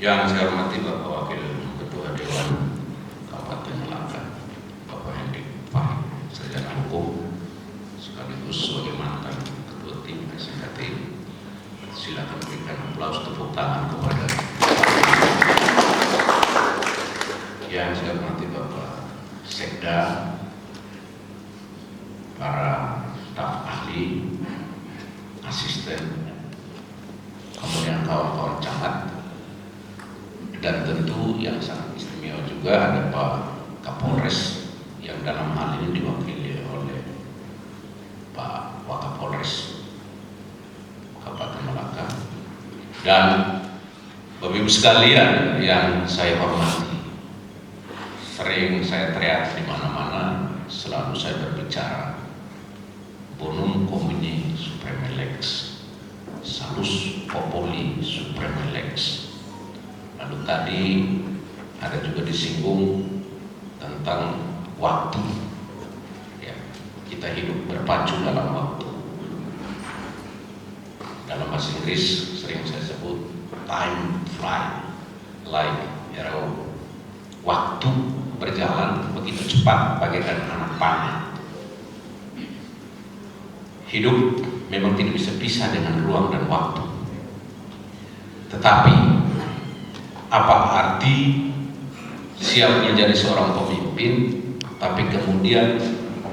Yang saya hormati Bapak Wakil Ketua Dewan Kabupaten Melaka, Bapak Hendik Fahim, sarjana hukum, sekaligus sebagai mantan Ketua Tim SNKT. Silakan berikan aplaus tepuk tangan kepada yang saya hormati Bapak Sekda, para staf ahli, asisten, kemudian kawan-kawan camat, dan tentu yang sangat istimewa juga ada Pak Kapolres yang dalam hal ini diwakili oleh Pak Wakapolres Kabupaten Melaka, dan Bapak Ibu sekalian yang saya hormati. Sering saya teriak di mana-mana, selalu saya berbicara bonum comini supreme lex, salus populi supreme lex. Lalu tadi ada juga disinggung tentang waktu, ya, kita hidup berpacu dalam waktu. Dalam bahasa Inggris sering saya sebut time fly like arrow. Waktu berjalan begitu cepat bagaikan anak panah. Hidup memang tidak bisa pisah dengan ruang dan waktu. Tetapi apa arti siap menjadi seorang pemimpin tapi kemudian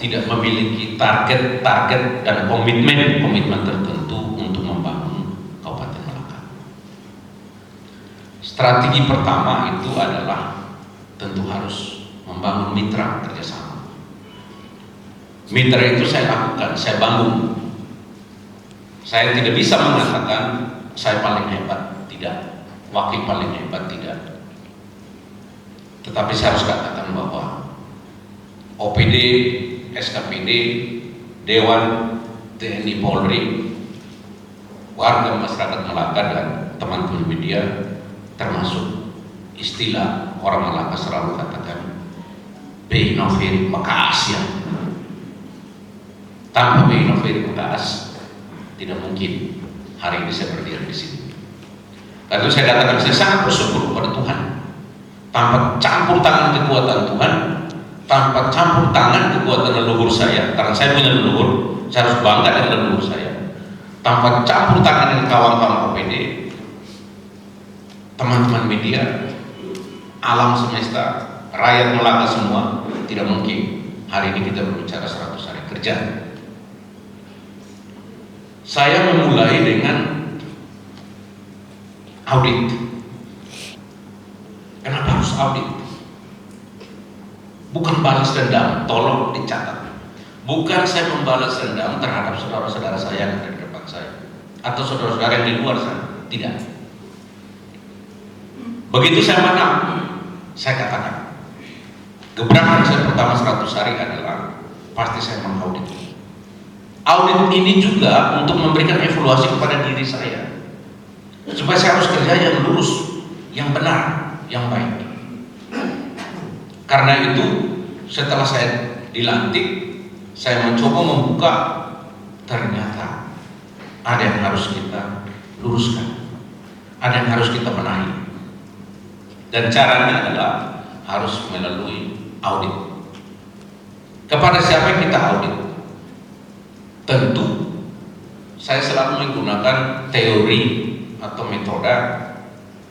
tidak memiliki target-target dan komitmen tertentu untuk membangun Kabupaten Melaka? Strategi pertama itu adalah tentu harus membangun mitra kerjasama. Mitra itu saya lakukan, saya bangun. Saya tidak bisa mengatakan saya paling hebat, tidak. Wakil paling hebat, tidak. Tetapi saya harus katakan bahwa OPD, SKPD, Dewan, TNI Polri, warga masyarakat Melaka dan teman-teman media, termasuk istilah orang Melaka selalu katakan Beinovir Mekas, ya. Tanpa Beinovir Mekas tidak mungkin hari ini saya berdiri di sini. Lalu saya katakan saya sangat bersyukur kepada Tuhan. Tanpa campur tangan kekuatan Tuhan, tanpa campur tangan kekuatan leluhur saya, karena saya punya leluhur, saya harus bangga dengan leluhur saya. Tanpa campur tangan dengan kawan-kawan OPD, teman-teman media, alam semesta, rakyat Melaka semua, tidak mungkin hari ini kita berbicara 100 hari kerja. Saya memulai dengan audit. Kenapa harus audit? Bukan balas dendam, tolong dicatat. Bukan saya membalas dendam terhadap saudara-saudara saya yang ada di depan saya atau saudara-saudara yang di luar sana, tidak. Begitu saya menang, saya katakan gebrakan saya pertama 100 hari adalah pasti saya mengaudit. Audit ini juga untuk memberikan evaluasi kepada diri saya, supaya saya harus kerja yang lurus, yang benar, yang baik. Karena itu setelah saya dilantik, saya mencoba membuka, ternyata ada yang harus kita luruskan, ada yang harus kita benahi, dan caranya adalah harus melalui audit. Kepada siapa yang kita audit? Tentu saya selalu menggunakan teori atau metode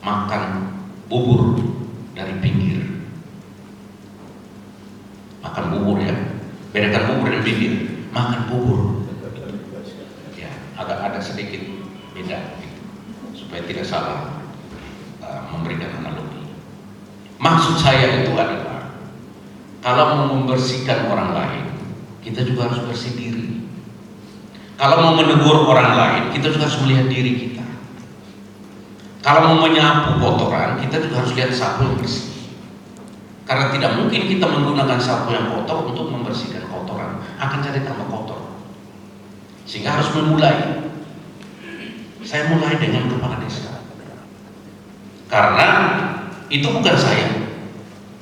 makan bubur dari pinggir. Makan bubur, ya, bedakan bubur dan pinggir. Makan bubur, ya, agak ada sedikit beda gitu, supaya tidak salah memberikan analogi. Maksud saya itu adalah kalau mau membersihkan orang lain, kita juga harus bersih diri. Kalau mau menegur orang lain, kita juga harus melihat diri kita. Kalau mau menyapu kotoran, kita juga harus lihat sapu yang bersih. Karena tidak mungkin kita menggunakan sapu yang kotor untuk membersihkan kotoran, akan jadi tambah kotor. Sehingga harus memulai. Saya mulai dengan kepala desa. Karena itu bukan saya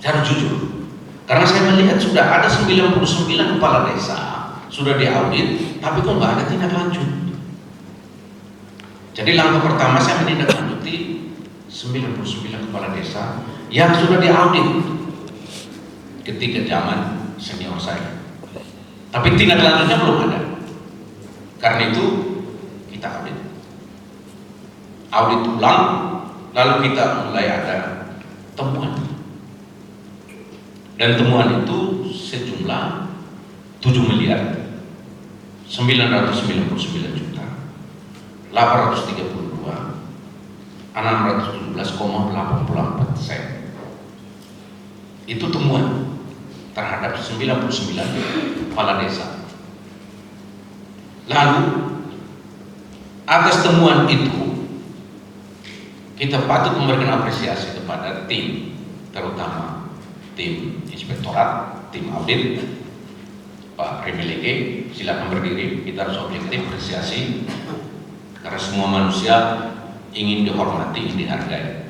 harus jujur. Karena saya melihat sudah ada 99 kepala desa sudah diaudit, tapi kok nggak ada tindak lanjut. Jadi langkah pertama saya menindaklanjuti 99 kepala desa yang sudah diaudit ketika zaman senior saya. Tapi tindak lanjutnya belum ada. Karena itu kita audit ulang, lalu kita mulai ada temuan. Dan temuan itu sejumlah 7 miliar 999 juta 832 617,84%. Itu temuan terhadap 99 kepala desa. Lalu atas temuan itu kita patut memberikan apresiasi kepada tim, terutama tim inspektorat, tim audit, Pak Remileke, silakan berdiri. Kita harus objektif, apresiasi, karena semua manusia ingin dihormati, ingin dihargai.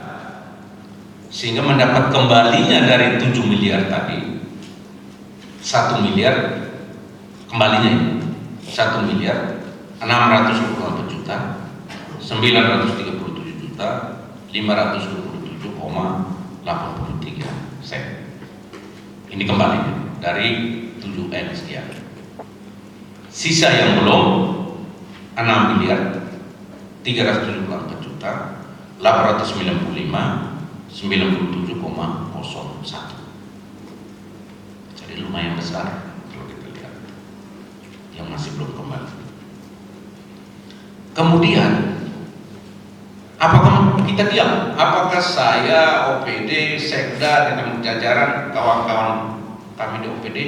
Sehingga mendapat kembalinya dari 7 miliar tadi 1 miliar kembalinya 1 miliar 624 juta 937 juta 527,83 sen. Ini kembali dari 7M sekian. Sisa yang belum 6 miliar 374 juta 895 97,01. Jadi lumayan besar kalau kita lihat yang masih belum kembali. Kemudian apakah kita diam? Apakah saya, OPD, Sekda, dan jajaran kawan-kawan kami di OPD,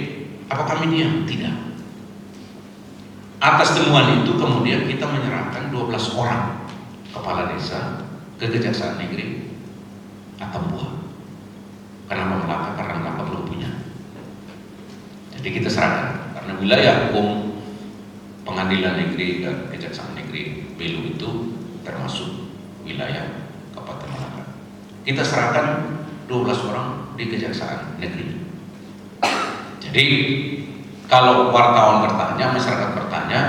apa kami diam? Tidak. Atas temuan itu kemudian kita menyerahkan 12 orang kepala desa ke Kejaksaan Negeri Atambuah. Kenapa Melaka? Karena Melaka belum punya. Jadi kita serahkan, karena wilayah hukum Pengadilan Negeri dan Kejaksaan Negeri Belu itu termasuk wilayah Kabupaten Melaka. Kita serahkan 12 orang di Kejaksaan Negeri. Jadi kalau wartawan bertanya, masyarakat bertanya,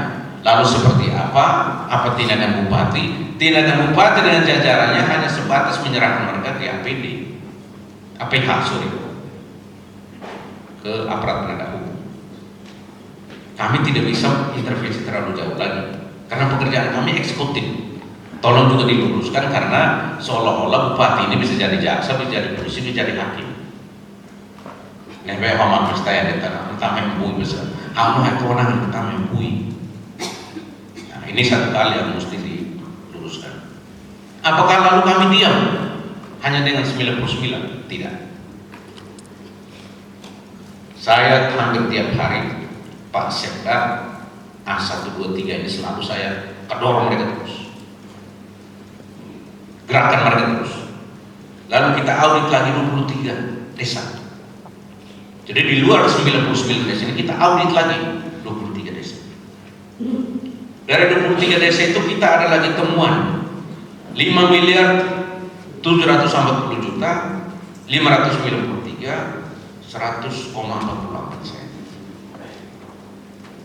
lalu seperti apa tindakan bupati? Tindakan bupati dengan jajarannya hanya sebatas menyerahkan mereka ke APH, ke aparat penegak hukum. Kami tidak bisa intervensi terlalu jauh lagi, karena pekerjaan kami eksekutif. Tolong juga diluruskan, karena seolah-olah bupati ini bisa jadi jaksa, bisa jadi polisi, bisa jadi hakim. Nebe Muhammad Mustaya di tanah pertama yang bui besar. Anu itu orang pertama yang bui. Nah, ini satu kali yang mesti diluruskan. Apakah lalu kami diam hanya dengan 99? Tidak. Saya hampir tiap hari, Pak Sekda A123 ini selalu saya kedorong mereka terus, gerakan mereka terus. Lalu kita audit lagi 23 desa. Jadi di luar 99 desa ini kita audit lagi 23 desa. Dari 23 desa itu kita ada lagi temuan 5 miliar 740 juta 593 100,48 sen.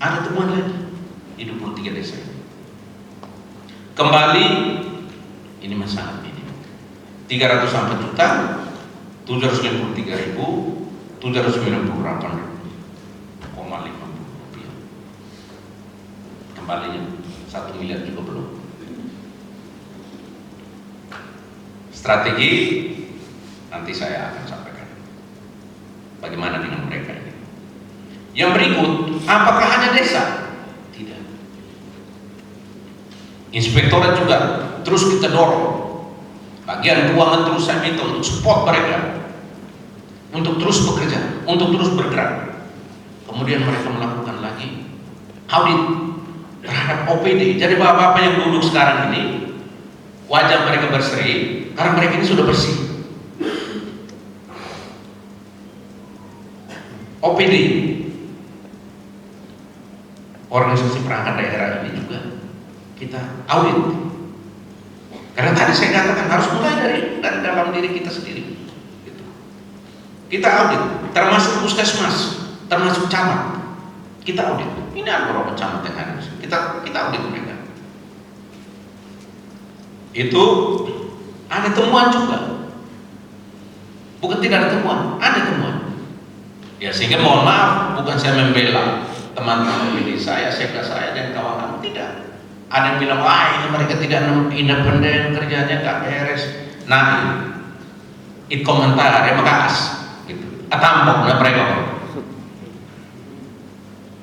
Ada temuan lagi di 23 desa. Kembali ini masalah ini 304 juta 753.798,50 rupiah. Kembalinya 1 miliar juga belum. Strategi nanti saya akan sampaikan bagaimana dengan mereka ini. Yang berikut, apakah hanya desa? Tidak. Inspektorat juga terus kita dorong. Bagian keuangan terus saya minta untuk support mereka, untuk terus bekerja, untuk terus bergerak. Kemudian mereka melakukan lagi audit terhadap OPD. Jadi bapak-bapak yang duduk sekarang ini, wajah mereka berseri karena mereka ini sudah bersih. OPD, organisasi perangkat daerah ini juga kita audit. Karena tadi saya katakan harus mulai dari dalam diri kita sendiri. Kita audit, termasuk puskesmas, termasuk camat. Kita audit. Ini ada beberapa camat yang ada. Kita audit mereka. Itu Ada temuan juga. Bukan tidak ada temuan, ada temuan. Ya sehingga mohon maaf, bukan saya membela teman-teman pilih saya, sekda saya dan kawan-kawan, tidak. Ada yang bilang, wah ini mereka tidak independen, kerjanya gak beres. Nah, itu komentar, ya makas. Gitu. Atampok, nah mereka.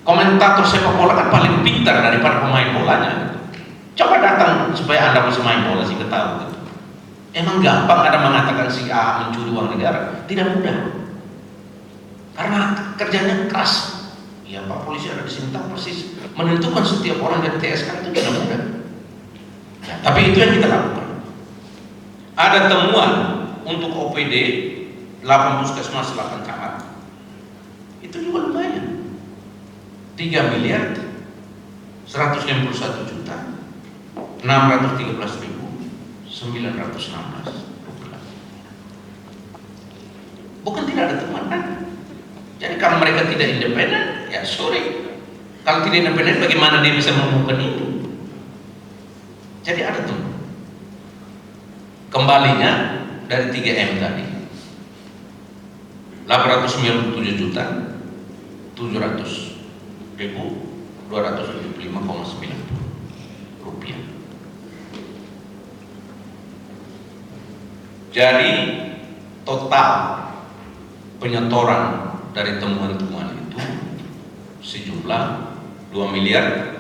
Komentator sepak bola kan paling pintar daripada pemain bolanya. Coba datang supaya Anda bisa main bola sih ketahui. Gitu. Emang gampang ada mengatakan si A mencuri uang negara? Tidak mudah. Karena kerjanya keras. Ya Pak Polisi ada di sini tahu persis. Menentukan setiap orang dari TSK itu tidak mudah. Ya, tapi itu yang kita lakukan. Ada temuan untuk OPD 8 puskesmas 8 camat. Itu juga lumayan. 3 miliar 151 juta 613.916 rupiah. Bukan tidak ada temuan kan? Jadi kalau mereka tidak independen, ya sorry. Kalau tidak independen, bagaimana dia bisa mengumumkan itu? Jadi ada tuh. Kembalinya dari 3M tadi. 897 juta 700.275,90 rupiah. Jadi total penyetoran dari temuan-temuan itu sejumlah 2 miliar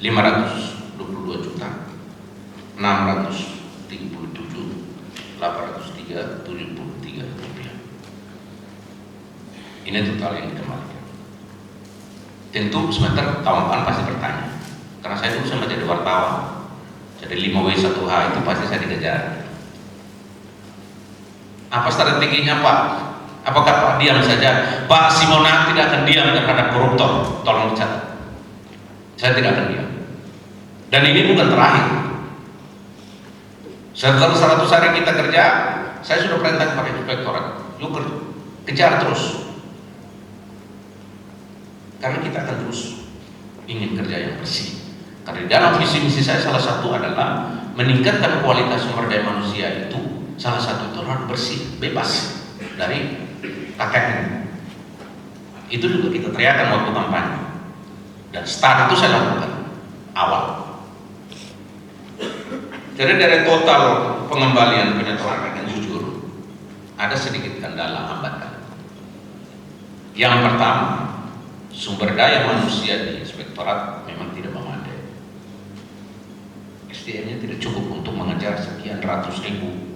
522 juta 637.803.73 rupiah. Ini total yang dikembalikan. Tentu sebentar kawan-kawan pasti bertanya, karena saya dulu sama jadi wartawan, jadi 5W1H itu pasti saya dikejar. Apa strateginya Pak? Apakah Pak diam saja? Pak Simonang tidak akan diam terhadap koruptor. Tolong dicatat. Saya tidak akan diam. Dan ini bukan terakhir. Setelah 100 hari kita kerja, saya sudah perintah kepada inspektorat, yuk kejar terus. Karena kita akan terus ingin kerja yang bersih. Karena di dalam visi misi saya salah satu adalah meningkatkan kualitas sumber daya manusia itu. Salah satu itu harus bersih, bebas dari KKN. Itu juga kita teriakan waktu kampanye. Dan start itu saya lakukan awal. Jadi dari total pengembalian penyetoran yang jujur, ada sedikit kendala hambatan. Yang pertama, sumber daya manusia di inspektorat memang tidak memadai. SDM-nya tidak cukup untuk mengejar sekian ratus ribu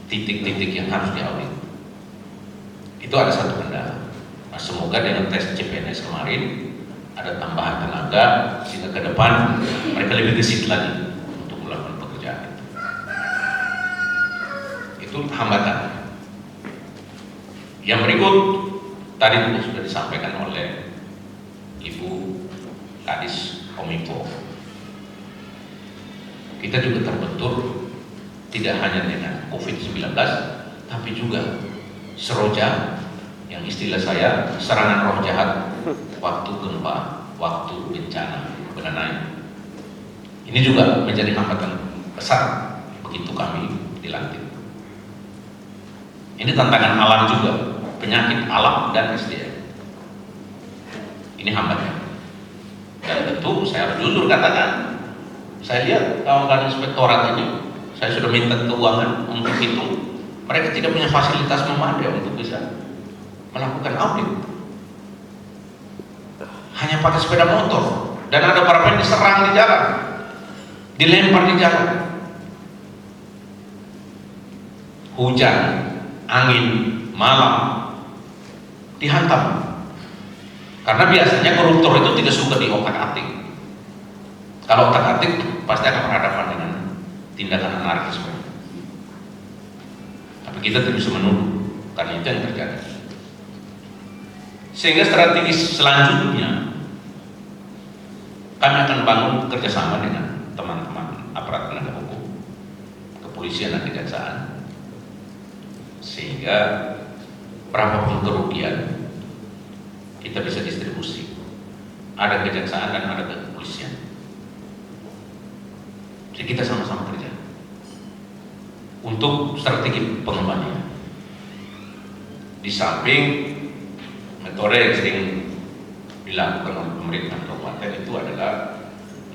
titik-titik yang harus diaudit. Itu ada satu kendala. Nah, semoga dengan tes CPNS kemarin ada tambahan tenaga sehingga ke depan mereka lebih gesit lagi untuk melakukan pekerjaan itu. Itu hambatan. Yang berikut tadi juga sudah disampaikan oleh Ibu Kadis Kominfo. Kita juga terbentur tidak hanya dengan COVID-19, tapi juga seroja, yang istilah saya serangan roh jahat waktu gempa, waktu bencana bencana. Ini juga menjadi hambatan besar begitu kami dilantik. Ini tantangan alam juga, penyakit alam dan SDM. Ini hambatan. Dan tentu saya harus jujur katakan, saya lihat kawan-kawan inspektorat ini, saya sudah minta keuangan untuk itu. Mereka tidak punya fasilitas memadai untuk bisa melakukan audit. Hanya pakai sepeda motor, dan ada beberapa yang diserang di jalan, dilempar di jalan. Hujan, angin, malam, dihantam. Karena biasanya koruptor itu tidak suka diotak-atik. Kalau otak-atik pasti akan berhadapan dengan tindakan anarkisme. Tapi kita tidak bisa menuduh, karena itu yang terjadi. Sehingga strategi selanjutnya kami akan bangun kerjasama dengan teman-teman aparat penegak hukum, kepolisian dan kejaksaan, sehingga berapapun kerugian kita bisa distribusi. Ada kejaksaan dan ada kepolisian. Jadi kita sama-sama kerja. untuk strategi pengembalian. Di samping metode yang sering dilakukan oleh pemerintah kabupaten itu adalah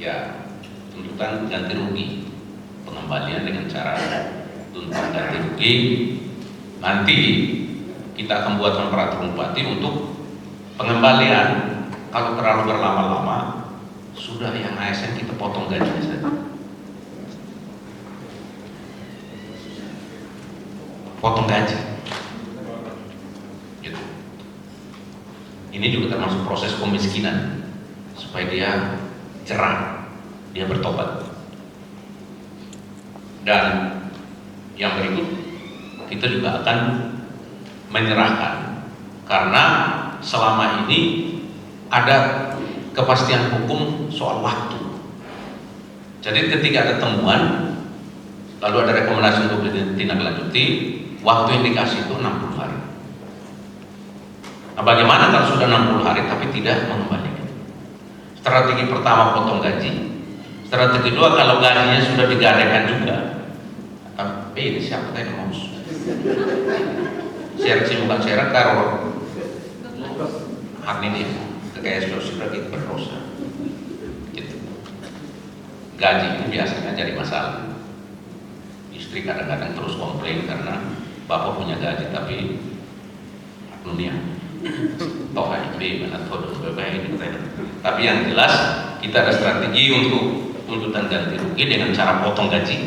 ya tuntutan ganti rugi, pengembalian dengan cara tuntutan ganti rugi. Nanti kita akan buatkan peraturan bupati untuk pengembalian. Kalau terlalu berlama-lama, sudah yang ASN kita potong gajinya saja. Potong gaji. Gitu. Ini juga termasuk proses pemiskinan supaya dia cerah, dia bertobat. Dan yang berikut kita juga akan menyerahkan, karena selama ini ada kepastian hukum soal waktu. Jadi ketika ada temuan lalu ada rekomendasi untuk ditindaklanjuti, waktu yang dikasih itu 60 hari. Nah, bagaimana kalau sudah 60 hari tapi tidak mengembalikan? Strategi pertama potong gaji, strategi kedua kalau gajinya sudah digadaikan juga. Tapi ini siapa tadi mau? Share bukan share karo hak ini kayak sudah kita berdosa. Gitu. Gaji ini biasanya jadi masalah. Istri kadang-kadang terus komplain karena bapak punya gaji tapi dunia toh ini mana toh ini. Tapi yang jelas kita ada strategi untuk tuntutan ganti rugi dengan cara potong gaji.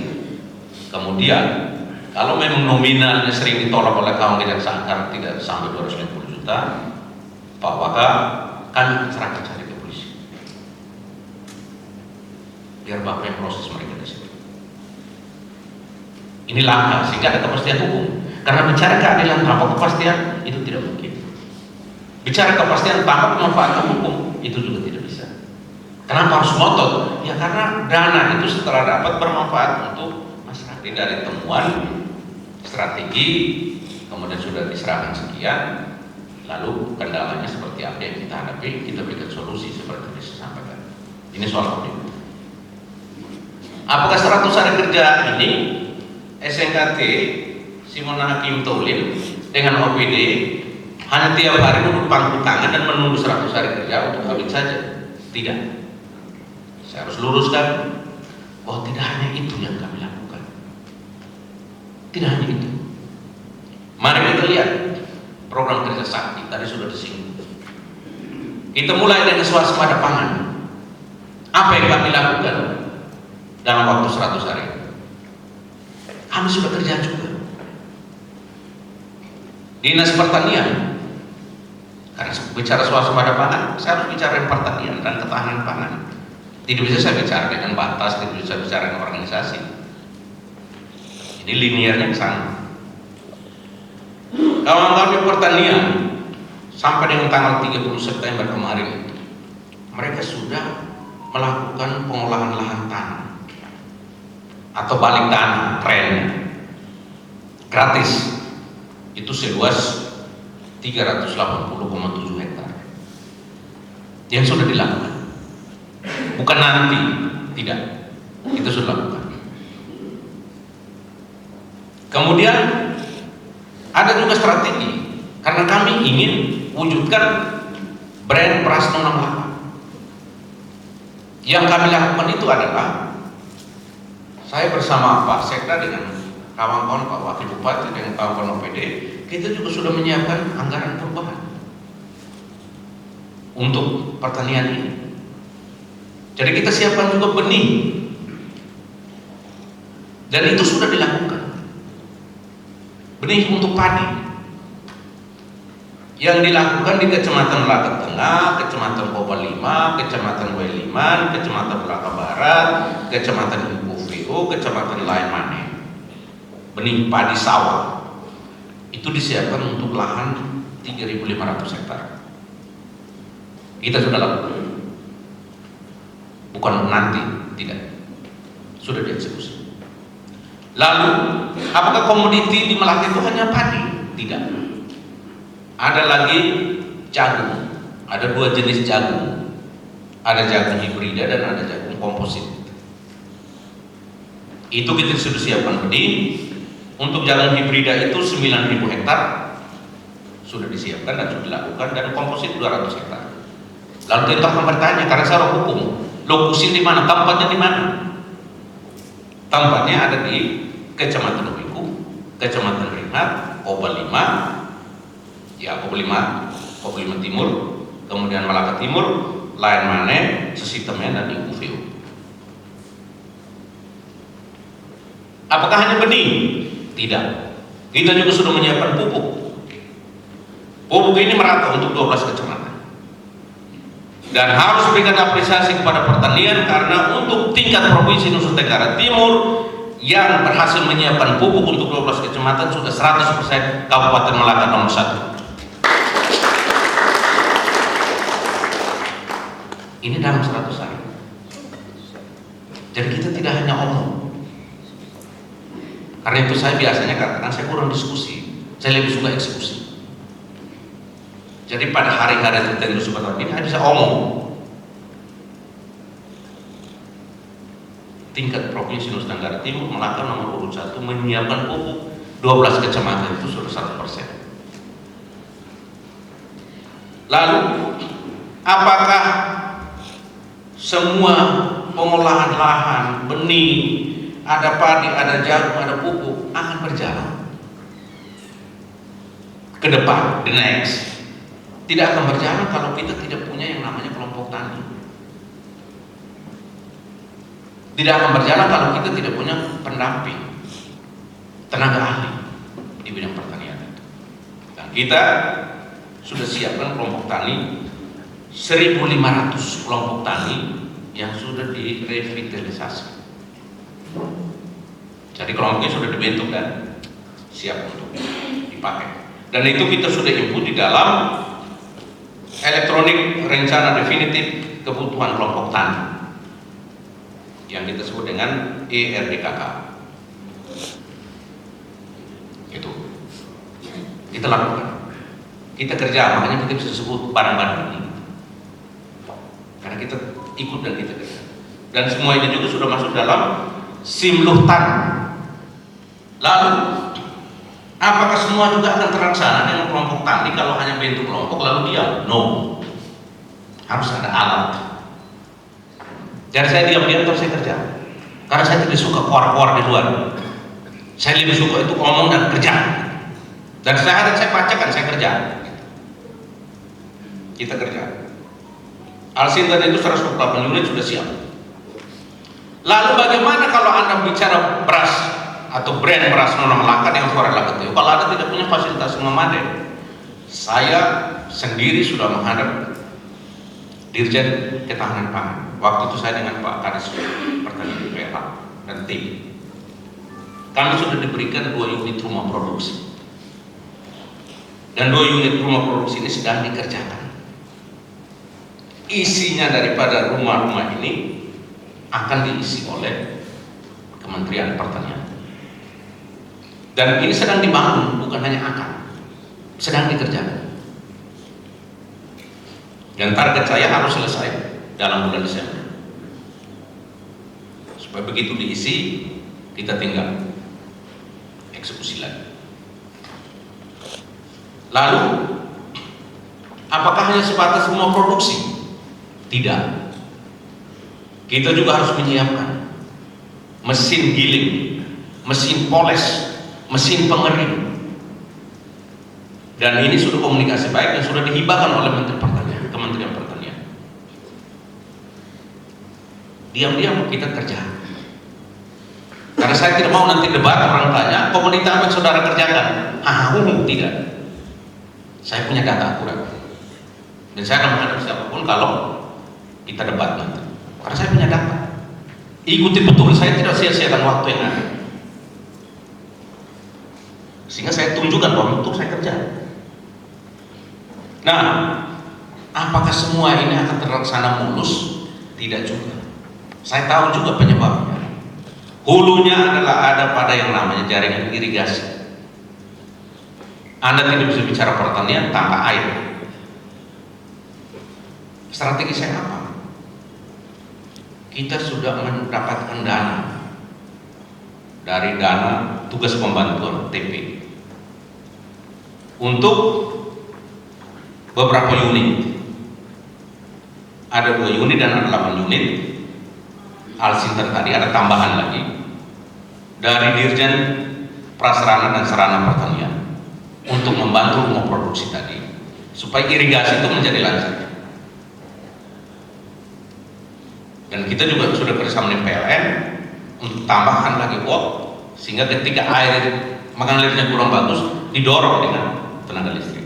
Kemudian kalau memang nominalnya sering ditolak oleh kawan kejaksaan karena tidak sampai 250 juta, Pak Waka kan serahkan cari ke polisi. Biar bapak yang proses mereka di situ. Ini langkah sehingga ada kepastian hukum. Karena bicara keadilan tanpa kepastian itu tidak mungkin. Bicara kepastian tanpa pemanfaatan hukum itu juga tidak bisa. Kenapa harus ngotot? Ya karena dana itu setelah dapat bermanfaat untuk masyarakat. Dari temuan strategi kemudian sudah diserahkan sekian, lalu kendalanya seperti apa yang kita hadapi, kita berikan solusi seperti yang saya sampaikan. Ini soal audit. Apakah 100 hari kerja ini SNKT Simona Hakim Taulim dengan OPD hanya tiap hari duduk pangku tangan dan menunggu 100 hari kerja untuk audit saja? Tidak. Saya harus luruskan bahwa tidak hanya itu yang kami lakukan. Tidak hanya itu. Mari kita lihat program kerja sakti tadi sudah disinggung. Kita mulai dengan swasembada pangan. Apa yang kami lakukan dalam waktu 100 hari? Kami sudah kerja juga. Dinas Pertanian, karena bicara swasembada pangan, saya harus bicara pertanian dan ketahanan pangan. Tidak bisa saya bicara dengan batas, tidak bisa bicara dengan organisasi. Ini linearnya ke sana. Kawan-kawan di pertanian sampai dengan tanggal 30 September kemarin, mereka sudah melakukan pengolahan lahan tanah atau balik tanah trennya gratis. Itu seluas 380,7 hektar yang sudah dilakukan. Bukan nanti, tidak, itu sudah dilakukan. Kemudian ada juga strategi, karena kami ingin wujudkan brand Prasno 68. Yang kami lakukan itu adalah saya bersama Pak Sekda dengan kawan-kawan Pak Wakil Bupati dengan kawan-kawan OPD, kita juga sudah menyiapkan anggaran perubahan untuk pertanian ini. Jadi kita siapkan juga benih, dan itu sudah dilakukan. Benih untuk padi yang dilakukan di Kecamatan Lakat Tengah, Kecamatan Boba 5, Kecamatan Weliman, Kecamatan Belaka Barat, Kecamatan Ibu Vio, Kecamatan Lain Mane. Benih padi sawah itu disiapkan untuk lahan 3.500 hektar. Kita sudah lakukan, bukan nanti, tidak, sudah dieksekusi. Lalu, apakah komoditi di Melati itu hanya padi? Tidak. Ada lagi jagung, ada 2 jenis jagung, ada jagung hibrida dan ada jagung komposit. Itu kita sudah siapkan benih, Untuk jalan hibrida itu 9.000 hektar sudah disiapkan dan sudah dilakukan, dan komposit 200 hektar. Lalu tentu akan bertanya, karena saya orang hukum, lokusin di mana, tempatnya di mana? Tempatnya ada di Kecamatan Ubiku, Kecamatan Ringat, Oba 5, ya Oba 5 Timur, kemudian Malaka Timur, Layan Mane, Sesitemen, dan di Uveo. Apakah hanya benih? Tidak. Kita juga sudah menyiapkan pupuk. Pupuk ini merata untuk 12 kecamatan. Dan harus berikan apresiasi kepada pertanian, karena untuk tingkat Provinsi Nusa Tenggara Timur yang berhasil menyiapkan pupuk untuk 12 kecamatan sudah 100% Kabupaten Malaka nomor 1. Ini dalam 100 hari. Jadi kita tidak hanya omong. Karena itu saya biasanya katakan saya kurang diskusi, saya lebih suka eksekusi. Jadi pada hari-hari tertentu seperti ini saya bisa omong. Tingkat Provinsi Nusa Tenggara Timur, Malaka nomor urut 1 menyiapkan pupuk 12 kecamatan itu sudah 100%. Lalu apakah semua pengolahan lahan, benih, ada padi, ada jagung, ada pupuk akan berjalan ke depan, the next? Tidak akan berjalan kalau kita tidak punya yang namanya kelompok tani. Tidak akan berjalan kalau kita tidak punya pendamping, tenaga ahli di bidang pertanian itu. Dan kita sudah siapkan kelompok tani 1.500 kelompok tani yang sudah direvitalisasi. Jadi kelompoknya sudah dibentuk dan siap untuk dipakai. Dan itu kita sudah input di dalam elektronik rencana definitif kebutuhan kelompok tani yang kita sebut dengan ERDKK. Itu kita lakukan, kita kerja, makanya kita bisa sebut barang-barang ini, karena kita ikut dan kita kerja. Dan semua ini juga sudah masuk dalam Simluhtan. Lalu apakah semua juga akan terlaksana dengan kelompok tani kalau hanya bentuk kelompok lalu diam? No, harus ada alat. Dan saya diam-diam terus saya kerja, karena saya tidak suka keluar-keluar di luar. Saya lebih suka itu ngomong dan kerja. Dan saya bacakan, saya kerja. Kita kerja. Alsintan itu 128 unit sudah siap. Lalu bagaimana kalau Anda bicara beras atau brand beras Nona Malaka dengan Suara Lakateo? Kalau Anda tidak punya fasilitas yang memadai, saya sendiri sudah menghadap Dirjen Ketahanan Pangan. Waktu itu saya dengan Pak Kadis Pertanian PH dan tim. Kami sudah diberikan 2 unit rumah produksi. Dan 2 unit rumah produksi ini sedang dikerjakan. Isinya daripada rumah-rumah ini akan diisi oleh Kementerian Pertanian. Dan ini sedang dibangun, bukan hanya akan, sedang dikerjakan. Dan target saya harus selesai dalam bulan Desember. Supaya begitu diisi, kita tinggal eksekusi lagi. Lalu, apakah hanya sebatas semua produksi? Tidak. Kita juga harus menyiapkan mesin giling, mesin poles, mesin pengering. Dan ini sudah komunikasi baik dan sudah dihibahkan oleh Menteri Pertanian, Kementerian Pertanian. Diam-diam kita kerja. Karena saya tidak mau nanti debat orang tanya, komunitas apa yang saudara kerjakan? Tidak. Saya punya data akurat. Dan saya akan menghadap siapapun kalau kita debat nanti. Karena saya punya data. Ikuti betul, saya tidak sia-siakan waktu yang ada. Sehingga saya tunjukkan bahwa betul saya kerja. Nah, apakah semua ini akan terlaksana mulus? Tidak juga. Saya tahu juga penyebabnya. Hulunya adalah ada pada yang namanya jaringan irigasi. Anda tidak bisa bicara pertanian tanpa air. Strategi saya apa? Kita sudah mendapatkan dana dari dana tugas pembantuan TP untuk beberapa unit. Ada 2 unit dan ada 8 unit. Alsinter tadi ada tambahan lagi dari Dirjen Prasarana dan Sarana Pertanian untuk membantu rumah produksi tadi supaya irigasi itu menjadi lancar. Dan kita juga sudah bersama dengan PLN untuk tambahan lagi sehingga ketika air mengalirnya kurang bagus didorong dengan tenaga listrik.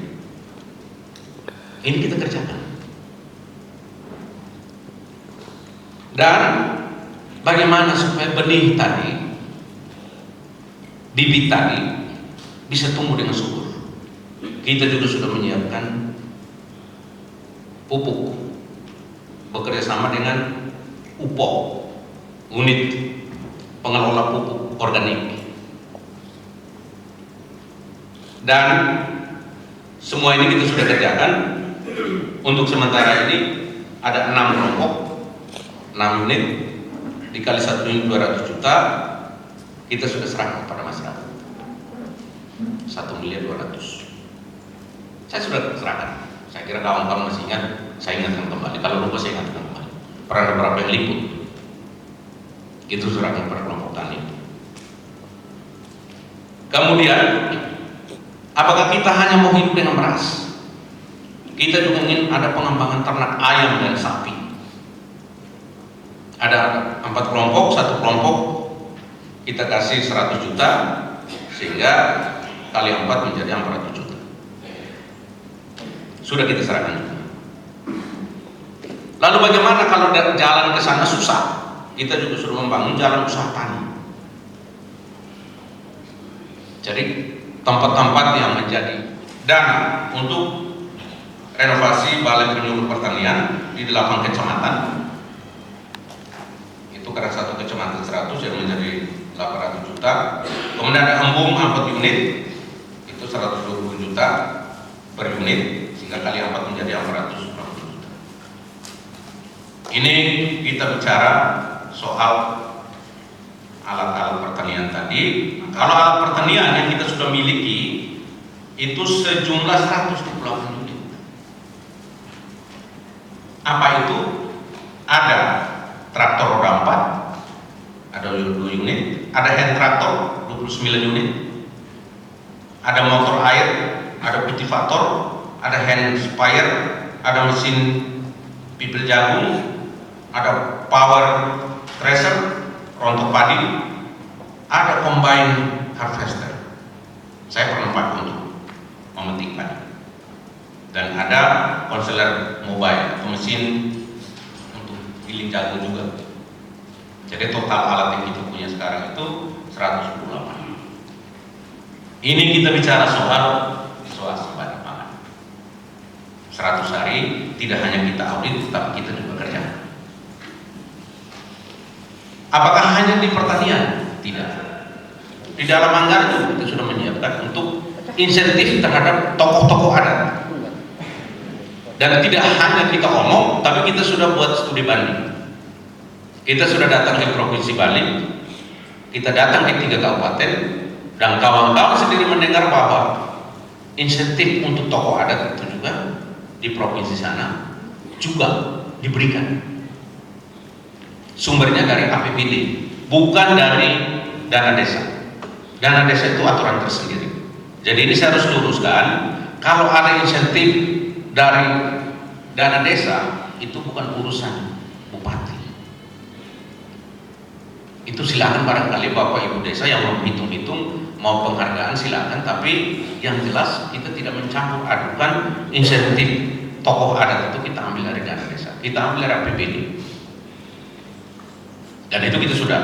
Ini kita kerjakan. Dan bagaimana supaya benih tadi, bibit tadi bisa tumbuh dengan subur. Kita juga sudah menyiapkan pupuk bekerja sama dengan UPO, unit pengelola pupuk organik. Dan semua ini kita sudah kerjakan. Untuk sementara ini ada 6 kelompok, 6 unit, dikali 1 unit 200 juta, kita sudah serahkan kepada masyarakat 1.200.000.000. Saya sudah serahkan. Saya kira kawan-kawan masih ingat, saya ingatkan kembali. Kalau lupa saya ingatkan kembali. Pernah beberapa yang liput. Itu serahkan kepada kelompok tani. Kemudian, apakah kita hanya mau hidup dengan beras? Kita juga ingin ada pengembangan ternak ayam dan sapi. Ada 4 kelompok, 1 kelompok kita kasih 100 juta sehingga kali 4 menjadi 400 juta. Sudah kita serahkan juga. Lalu bagaimana kalau jalan ke sana susah? Kita juga sudah membangun jalan usaha tani. Jadi tempat-tempat yang menjadi dana untuk renovasi balai penyuluh pertanian di 8 kecamatan. Itu karena 1 kecamatan 100 yang menjadi 800 juta. Kemudian ada embung 4 unit, itu 120 juta per unit, sehingga kali 4 menjadi 450 juta. Ini kita bicara soal alat-alat pertanian tadi. Kalau alat pertanian yang kita sudah miliki itu sejumlah 128 unit. Apa itu? Ada traktor roda 4, ada 2 unit, ada hand traktor 29 unit, ada motor air, ada kultivator, ada hand sprayer, ada mesin pipil jagung, ada power thresher, rontok padi, ada combine harvester. Saya pernah pakai untuk memetik padi. Dan ada konseler mobile atau mesin untuk giling jagung juga. Jadi total alat yang kita punya sekarang itu 128. Ini kita bicara soal swasembada pangan. 100 hari tidak hanya kita audit, tapi kita juga kerjakan. Apakah hanya di pertanian? Tidak. Di dalam anggaran juga kita sudah menyiapkan untuk insentif terhadap tokoh-tokoh adat. Dan tidak hanya kita omong, tapi kita sudah buat studi banding. Kita sudah datang ke Provinsi Bali, kita datang ke 3 kabupaten, dan kawan-kawan sendiri mendengar bahwa insentif untuk tokoh adat itu juga di provinsi sana juga diberikan. Sumbernya dari APBD, bukan dari dana desa. Dana desa itu aturan tersendiri. Jadi ini saya harus luruskan, kalau ada insentif dari dana desa itu bukan urusan bupati. Itu silakan barangkali Bapak Ibu desa yang mau hitung-hitung mau penghargaan silakan, tapi yang jelas kita tidak mencampur adukan insentif tokoh adat itu kita ambil dari dana desa, kita ambil dari APBD. Dan itu kita sudah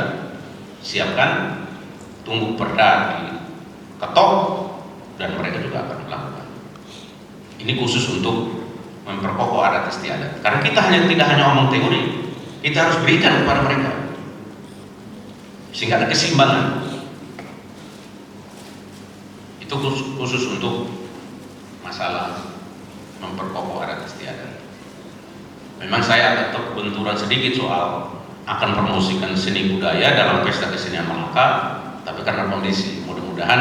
siapkan, tunggu perda diketok dan mereka juga akan melakukan. Ini khusus untuk memperkokoh adat istiadat. Karena kita tidak hanya omong teori, kita harus berikan kepada mereka sehingga ada keseimbangan. Itu khusus untuk masalah memperkokoh adat istiadat. Memang saya tetap benturan sedikit soal akan promosikan seni budaya dalam pesta kesenian Malaka, Tapi karena kondisi, mudah-mudahan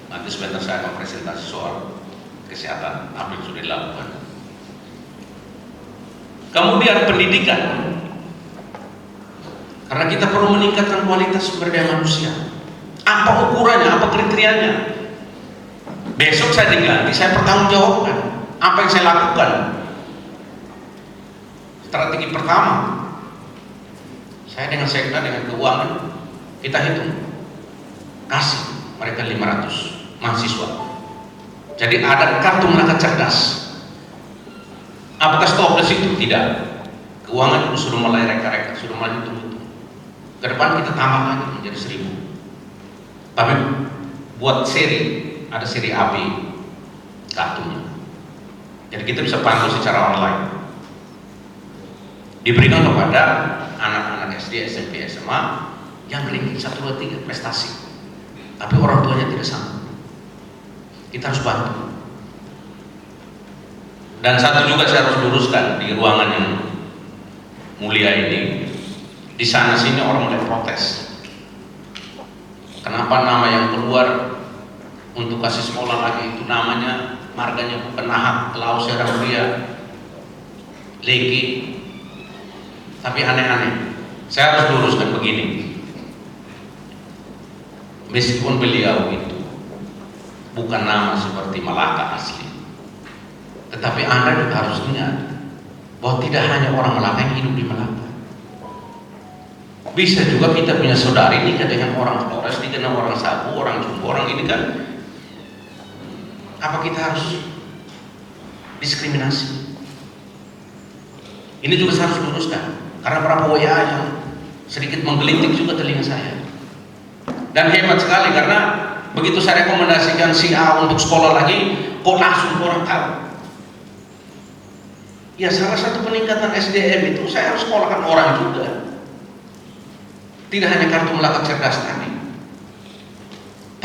nanti sebentar saya akan presentasi soal kesehatan apa yang sudah dilakukan. Kemudian pendidikan, karena kita perlu meningkatkan kualitas sumber daya manusia. Apa ukurannya, apa kriterianya? Besok saya diganti, saya pertanggungjawabkan apa yang saya lakukan. Strategi pertama, saya dengan sekda, dengan keuangan, kita hitung, kasih mereka 500 mahasiswa. Jadi ada kartu Melaka Cerdas. Apakah stop di situ? Tidak. Keuangan itu sudah mulai reka-reka, sudah mulai hitung-hitung. Ke depan kita tambah lagi menjadi 1000. Tapi buat seri, ada seri AB kartunya. Jadi kita bisa pantau secara online. Diberikan kepada anak-anak SD, SMP, SMA yang ranking 1, 2, 3 prestasi. Tapi orang tuanya tidak sanggup. Kita harus bantu. Dan satu juga saya harus luruskan di ruangan yang mulia ini. Di sana sini orang mulai protes. Kenapa nama yang keluar untuk kasih sekolah lagi itu namanya, marganya bukan Nahat, Lau Serang Ria, Leki. Tapi aneh-aneh. Saya harus luruskan begini. Meskipun beliau itu bukan nama seperti Malaka asli, tetapi Anda juga harus ingat bahwa tidak hanya orang Malaka yang hidup di Malaka. Bisa juga kita punya saudari nikah dengan orang Flores, nikah dengan orang Sabu, orang Jumbo, orang ini kan. Apa kita harus diskriminasi? Ini juga saya harus luruskan, karena beberapa WA yang sedikit menggelitik juga telinga saya. Dan hebat sekali karena begitu saya rekomendasikan si A untuk sekolah lagi, kok langsung orang tahu. Ya salah satu peningkatan SDM itu saya harus sekolahkan orang juga. Tidak hanya kartu Melaka Cerdas tadi.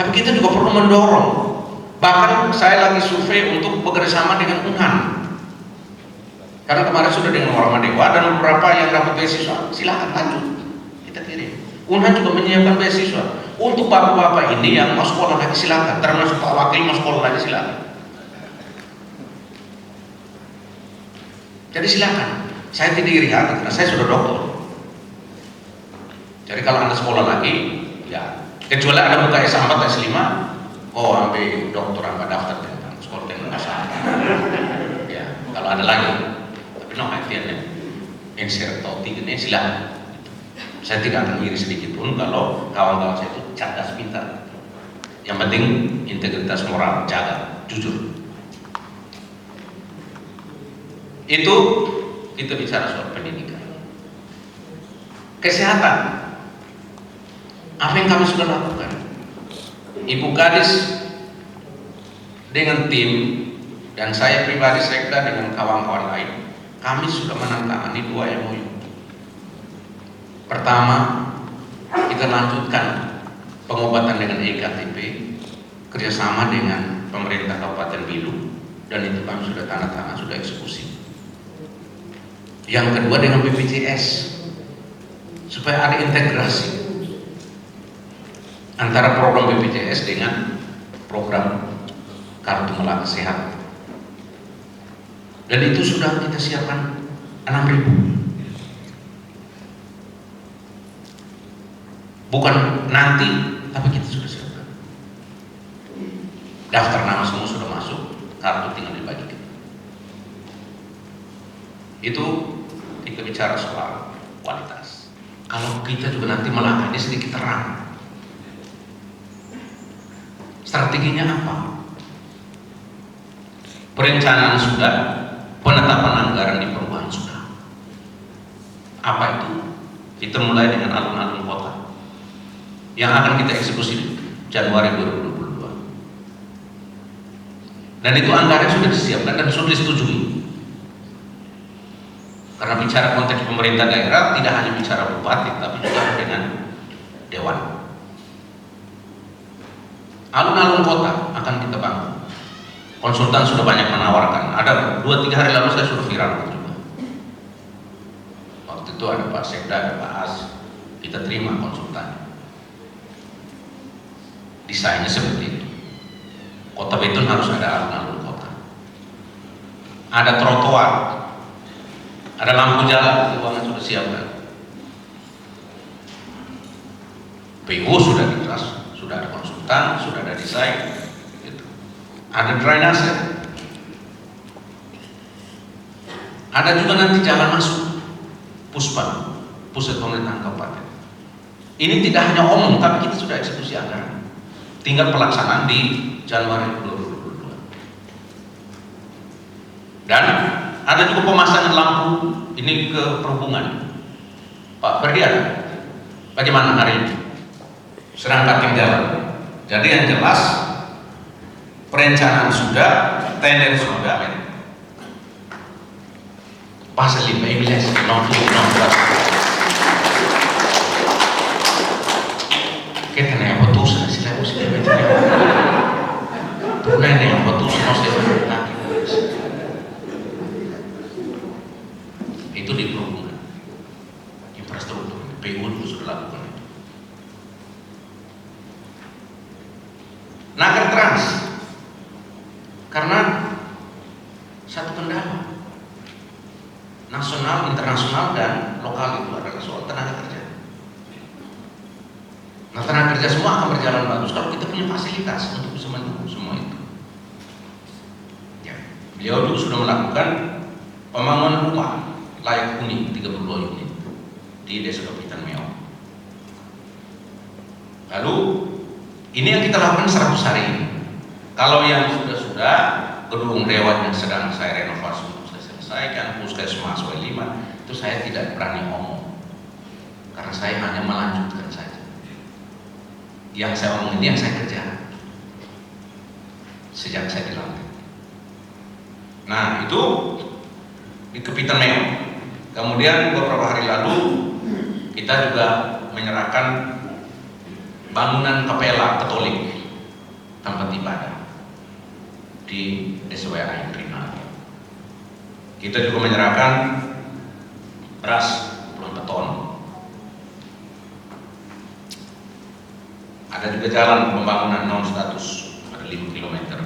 Tapi kita juga perlu mendorong. Bahkan saya lagi survei untuk bekerjasama dengan UNHAN. Karena kemarin sudah dengan orang Dewa dan beberapa yang dapat beasiswa, silakan lanjut, kita kirim. UNHAN juga menyiapkan beasiswa untuk bapak-bapak ini yang mau sekolah lagi, silakan. Termasuk Pak Wakil mau sekolah lagi, silakan. Jadi silakan. Saya tidak iri hati karena saya sudah dokter. Jadi kalau Anda sekolah lagi, ya kecuali Anda buka S4, S5, oh ambil dokter, ambil daftar tentang sekolah dengan masalah. Ya, kalau ada lagi. No, akhirnya yang saya tahu tingginya silakan. Saya tidak akan iri sedikit pun kalau kawan-kawan saya itu cerdas, pintar. Yang penting integritas moral jaga, jujur. Itu kita bicara soal pendidikan. Kesehatan. Apa yang kami sudah lakukan? Ibu Kadis dengan tim dan saya pribadi sekda dengan kawan-kawan lain, kami sudah menandatangani 2 MOU. Pertama, kita lanjutkan pengobatan dengan EKTP kerjasama dengan pemerintah Kabupaten Bilu, dan itu kami sudah tanda tangan, sudah eksekusi. Yang kedua dengan BPJS, supaya ada integrasi antara program BPJS dengan program Kartu Melaka Sehat. Dan itu sudah kita siapkan 6.000. Bukan nanti, tapi kita sudah siapkan. Daftar nama semua sudah masuk, kartu tinggal dibagikan. Itu kita bicara soal kualitas. Kalau kita juga nanti Melaka ini sedikit terang. Strateginya apa? Perencanaan sudah, penetapan anggaran di perubahan sudah. Apa itu? Kita mulai dengan alun-alun kota yang akan kita eksekusi Januari 2022. Dan itu anggaran sudah disiapkan dan sudah disetujui. Karena bicara konteks pemerintah daerah tidak hanya bicara bupati, tapi juga dengan dewan. Alun-alun kota akan kita bangun. Konsultan sudah banyak menawarkan. Ada 2-3 hari lalu saya suruh viralkan juga. Waktu itu ada Pak Sekda, ada Pak As, kita terima konsultan. desainnya seperti itu. Kota beton harus ada alun-alun kota, ada trotoar, ada lampu jalan, ruangan sudah siapkan. PU sudah dijelas, sudah ada konsultan, sudah ada desain, gitu. Ada drainase, ada juga nanti jalan masuk Puspan, pusat pemerintahan kabupaten. Ini tidak hanya omong, tapi kita sudah eksekusi anggaran. Tinggal pelaksanaan di Januari 2022. Dan ada juga pemasangan lampu ini ke perhubungan. Pak Ferdian, bagaimana hari ini? Sedang cutting jalan. Jadi yang jelas perencanaan sudah, tender sudah. Pasal 15 non kita nih apa tuh sila usia betul ya. Tunai nih apa tuh itu di perhubungan, infrastruktur, PU dulu sudah lakukan itu. Naker Trans, karena satu kendala nasional, internasional, dan lokal itu adalah soal tenaga kerja. Nah, tenaga kerja semua akan berjalan bagus kalau kita punya fasilitas untuk bisa mendukung semua itu. Ya, beliau dulu sudah melakukan pembangunan rumah layak huni 32 unit di Desa Kapitan Meo. Lalu ini yang kita lakukan 100 hari ini. Kalau yang sudah gedung Dewan yang sedang saya renovasi untuk saya selesaikan, puskesmas W5 itu saya tidak berani ngomong karena saya hanya melanjutkan saja. Yang saya omongin ini yang saya kerjakan sejak saya dilantik. Nah itu di Kapitan Meo. Kemudian beberapa hari lalu kita juga menyerahkan bangunan kapela Katolik tempat ibadah di Desa WA Rinal. Kita juga menyerahkan beras puluhan ton. Ada juga jalan pembangunan non status, ada 5 km.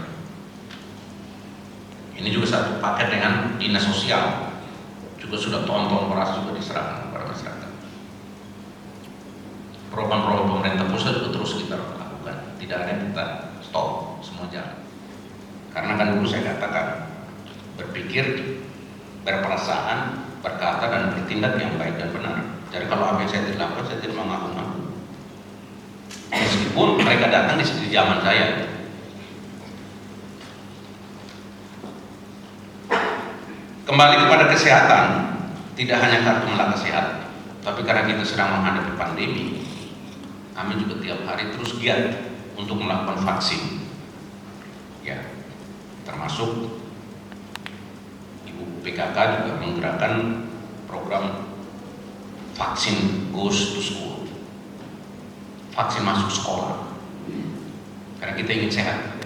Ini juga satu paket dengan dinas sosial, juga sudah ton-ton beras juga diserahkan kepada masyarakat. Program-program pemerintah pusat juga terus kita lakukan, tidak ada yang kita stop, semua jalan. Karena kan dulu saya katakan, berpikir, berperasaan, berkata dan bertindak yang baik dan benar. Jadi kalau apa yang saya tidak lakukan, saya tidak mengaku-ngaku. Meskipun mereka datang di zaman saya. Kembali kepada kesehatan, tidak hanya kartu melaka sehat, tapi karena kita sedang menghadapi pandemi, kami juga tiap hari terus giat untuk melakukan vaksin. Ya, termasuk Ibu PKK juga menggerakkan program vaksin goes to school, vaksin masuk sekolah, karena kita ingin sehat.